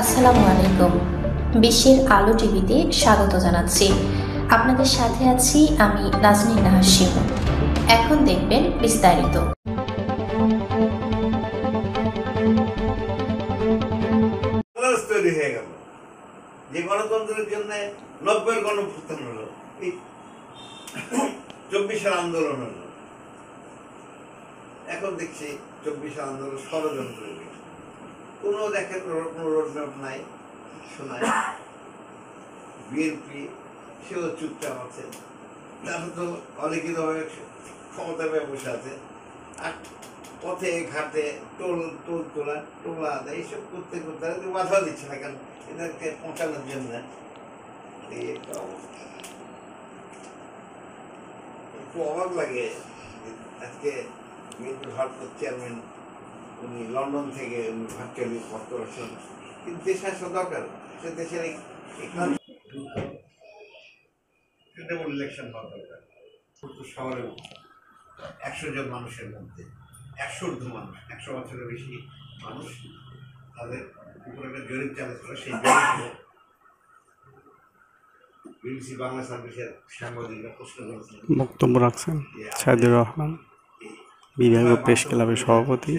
আসসালামু আলাইকুম। বিশ্বের আলো টিভিতে স্বাগত জানাচ্ছি। আপনাদের সাথে আছি আমি নাজনীন নাহার শিমু। এখন দেখবেন বিস্তারিত। তৈরি হয়ে গেল যে গণতন্ত্রের জন্য 90-এর গণপ্রস্থান হলো, 24-এর আন্দোলন হলো। এখন দেখছি 24-এর আন্দোলন ষড়যন্ত্র, কোনো দেখেন কোনো রোডম্যাপ নাই, শোনায় বিএনপি সেও চুপচাপ আছে, তারা তো অলিখিতভাবে ক্ষমতা পেয়ে বসে আছে। আর পথে ঘাটে টোল টোলা এইসব করতে করতে বাধা দিচ্ছে না কেন, এদেরকে পৌঁছানোর জন্য। খুব অবাক লাগে। আজকে ভারতের চেয়ারম্যান উনি লন্ডন থেকে ভার্চুয়ালি পত্র আসেন, কিন্তু দেশে আসা দরকার, সে দেশের ইলেকশন হওয়া দরকার। শহরে 100 জন মানুষের মধ্যে 100 মানুষ, 100 বছরের বেশি মানুষ, তাদের উপরে একটা জরিপ চালাচ্ছিল। সেই জরিপে বিবিসি বাংলা সার্ভিসের সাংবাদিকরা প্রশ্ন করেছেন, বক্তব্য রাখছেন সাইদুর রহমান, বিভাগীয় প্রেস ক্লাবের সভাপতি,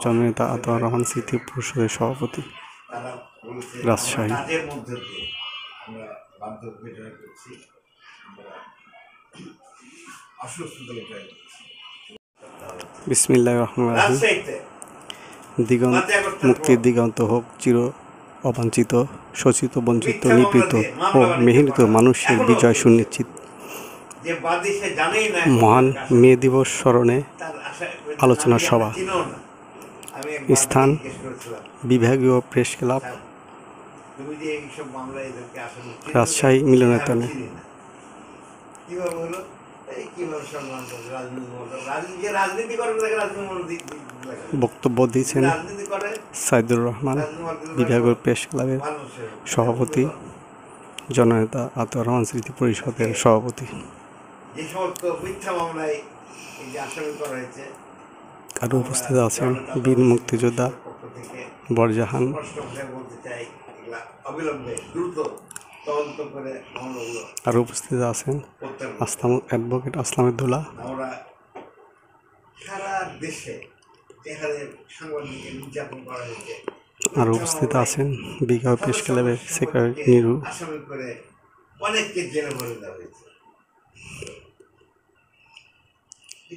জননেতা আতাউর রহমান স্মৃতি পরিষদের সভাপতি, তারা বলেছে রাজশাহী। কাজের মধ্যে দিয়ে আমরা বাধ্য বিজয় করছি, আমরা অসুস্থতা জয় করছি। বিসমিল্লাহির রহমানির রহিম। রাজশাহীতে মুক্তির দিগন্ত হোক চির অবাঞ্ছিত, শোষিত, বঞ্চিত, নিপীড়িত ও মেহনত মানুষের বিজয় সুনিশ্চিত। মহান মে দিবস স্মরণে আলোচনা সভা। স্থান বিভাগীয় প্রেস ক্লাব, রাজশাহী মিলনায়তনে। বক্তব্য দিয়েছেন সাইদুর রহমান, বিভাগীয় প্রেস ক্লাবের সভাপতি, জননেতা আতাউর রহমান স্মৃতি পরিষদের সভাপতি। আরও উপস্থিত আছেন বীর মুক্তিযোদ্ধা বরজাহান, আরও উপস্থিত আছেন অ্যাডভোকেট আসলামউদ্দৌলা। আরও উপস্থিত আছেন বিভাগীয় প্রেস ক্লাবের সেক্রেটারি নিরু। অনেককে জেলে ভরে দেওয়া হয়েছে,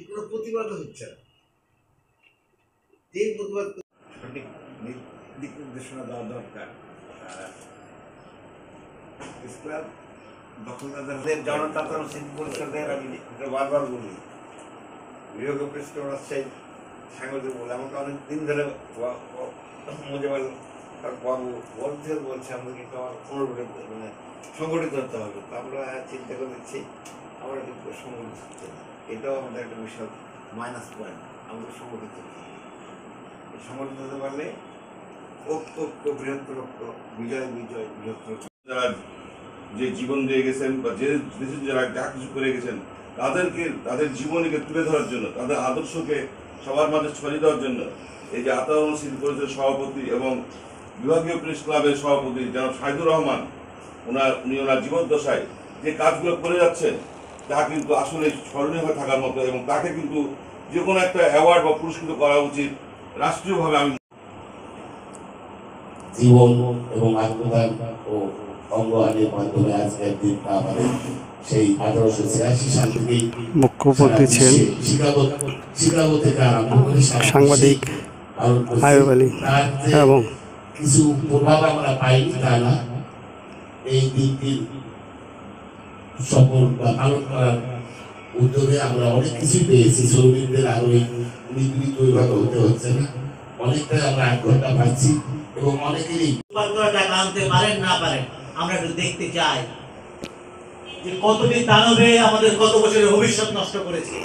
কোনো প্রতিবাদ হচ্ছে না। এই প্রতিবাদ সঠিক দিক নির্দেশনা দেওয়া দরকার। দখলদারদের জনতা পরিষদের আমি বারবার বলি, বিভাগীয় প্রেস ক্লাব রাজশাহী সাংবাদিক বলে আমাকে অনেক দিন ধরে মুজিবুল বাবু বলছে আমাকে কিন্তু আমার মানে সংগঠিত হতে হবে। তো আমরা চিন্তা করে দিচ্ছি আমরা কিন্তু সংগঠিত হচ্ছে না, এটাও আমাদের একটা বিশাল মাইনাস পয়েন্ট। আমাদের সংগঠিত হতে হবে, সংগঠিত হতে পারলে ঐক্য বৃহত্তর ঐক্য, বিজয় বৃহত্তর। যারা যে জীবন দিয়ে গেছেন বা যে দেশের যারা যা কিছু করে গেছেন তাদেরকে তাদের জীবনীকে তুলে ধরার জন্য, তাদের আদর্শকে সবার মাঝে ছড়িয়ে দেওয়ার জন্য এই যে আতাউর রহমান স্মৃতি পরিষদের সভাপতি এবং বিভাগীয় প্রেস ক্লাবের সভাপতি জনাব সাইদুর রহমান উনি ওনার জীবদ্দশায় যে কাজগুলো করে যাচ্ছেন তা কিন্তু আসলে স্মরণীয় হয়ে থাকার মতো, এবং তাকে কিন্তু যে কোনো একটা অ্যাওয়ার্ড বা পুরস্কৃত করা উচিত রাষ্ট্রীয়ভাবে। আমি জীবন এবং আত্মদান ও অঙ্গহানির মাধ্যমে আজকের দিনটা আমাদের সেই 1886 সাল থেকেই বক্তব্য দিচ্ছেন শিকাগো থেকে আরম্ভ করে সাংবাদিক আয়ুব আলী এবং কিছু প্রভাব আমরা পাইনি তা না। এই দিনটির সফল বা পালন করার উদ্যোগে আমরা অনেক কিছুই পেয়েছি। শ্রমিকদের আরো নিপীড়িত হতে হচ্ছে না, অনেকটাই আমরা 8 ঘন্টা পাচ্ছি এবং অনেকেরই টাকা আনতে পারেন না পারেন আমরা একটু দেখতে চাই যে কতটি দানবে আমাদের কত বছরের ভবিষ্যৎ নষ্ট করেছে।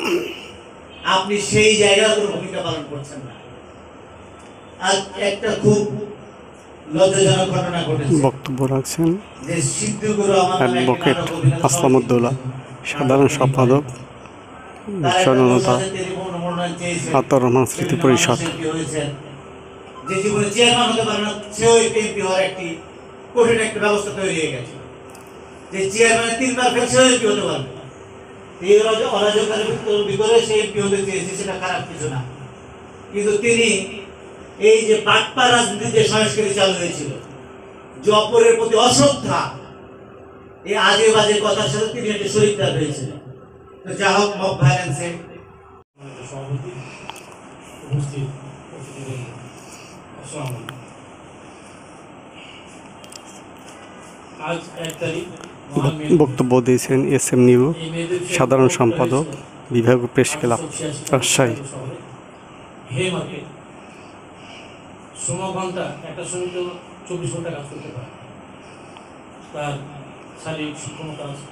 আপনি সেই জায়গায় কোনো ভূমিকা পালন করছেন না। আর একটা খুব লজ্জাজনক ঘটনা ঘটেছে। বক্তব্য রাখছেন যে সিদ্দিকুর রহমান অ্যাডভোকেট আসলামউদ্দৌলা, সাধারণ সম্পাদক, জননেতা আতাউর রহমান স্মৃতি পরিষদ। যে জীবনে চেয়ারম্যান হতে পারে না সেও এমপি হওয়ার একটি কঠিন একটা ব্যবস্থা তৈরি হয়ে গেছে। যে চেয়ারম্যান 3 বার ফেল সেও এমপি হতে পারবে। এই অরাজকতার ভিতরে সে এমপি হতে চেয়েছে, সেটা খারাপ কিছু না। কিন্তু তিনি এই যে বাটপা রাজনীতির যে সংস্কৃতি চালু হয়েছিল, যে অপরের প্রতি অশ্রদ্ধা, এই আজে বাজে কথার সাথে তিনি একটি শরীরদার হয়েছিলেন। তো যা হোক, মব ভায়োলেন্সে সভাপতি উপস্থিত অতিথিবৃন্দ, আসসালামু আলাইকুম। আজ 1 তারিখ মহান মে বক্তব্য দিয়েছেন SM নিউ এই মেয়েদের যে সাধারণ সম্পাদক বিভাগীয় প্রেস ক্লাব 1886 রাজশাহী। শহরে হে মার্কেট ঘন্টা একটা শ্রমিক 24 ঘন্টা কাজ করতে পারে। তার শারীরিক ক্ষমতা আছে,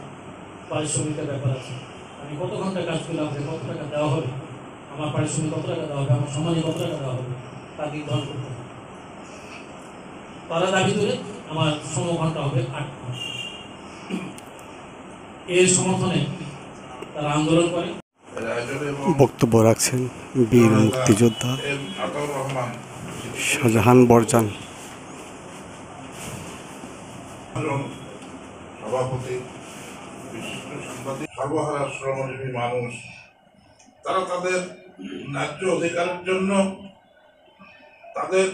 পারিশ্রমিকের ব্যাপার আছে। আমি কত ঘন্টা কাজ করলে আমাকে কত টাকা দেওয়া হবে, আমার পারিশ্রমিক কত টাকা দেওয়া হবে, আমার সমাজে কত টাকা দেওয়া হবে, তা নির্ধারণ করতে হবে। তারা দাবি করে আমার ঘন্টা হবে 8 ঘন্টা। এর সমর্থনে তারা আন্দোলন করে। বক্তব্য রাখছেন বীর মুক্তিযোদ্ধা আতাউর রহমান শাহজাহান বরজান। সভাপতি, বিশিষ্ট সাংবাদিক, সর্বহারা শ্রমজীবী মানুষ, তারা তাদের ন্যায্য অধিকারের জন্য তাদের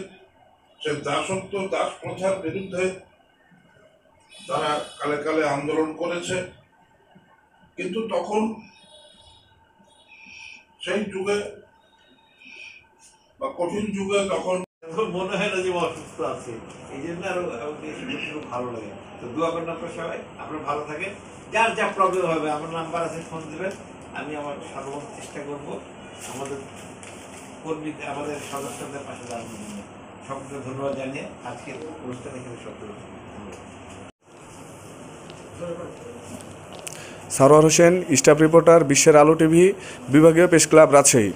সে দাসত্ব দাস প্রথার বিরুদ্ধে তারা কালে কালে আন্দোলন করেছে। কিন্তু তখন সেই যুগে বা কঠিন যুগে তখন মনে হয় না যে অসুস্থ আছে, এই জন্য আরো আমাকে খুব ভালো লাগে। তো দোয়া করেন আপনারা সবাই, আপনারা ভালো থাকেন। যার যা প্রবলেম হবে আমার নাম্বার আছে, ফোন দেবেন। আমি আমার সর্বোচ্চ চেষ্টা করব আমাদের কর্মীদের, আমাদের সদস্যদের পাশে দাঁড়ানোর জন্য। সকলকে ধন্যবাদ জানিয়ে আজকের অনুষ্ঠান এখানে সফল হচ্ছে। সারোয়ার হোসেন, স্টাফ রিপোর্টার, বিশ্বের আলো টিভি, বিভাগীয় প্রেস ক্লাব রাজশাহী।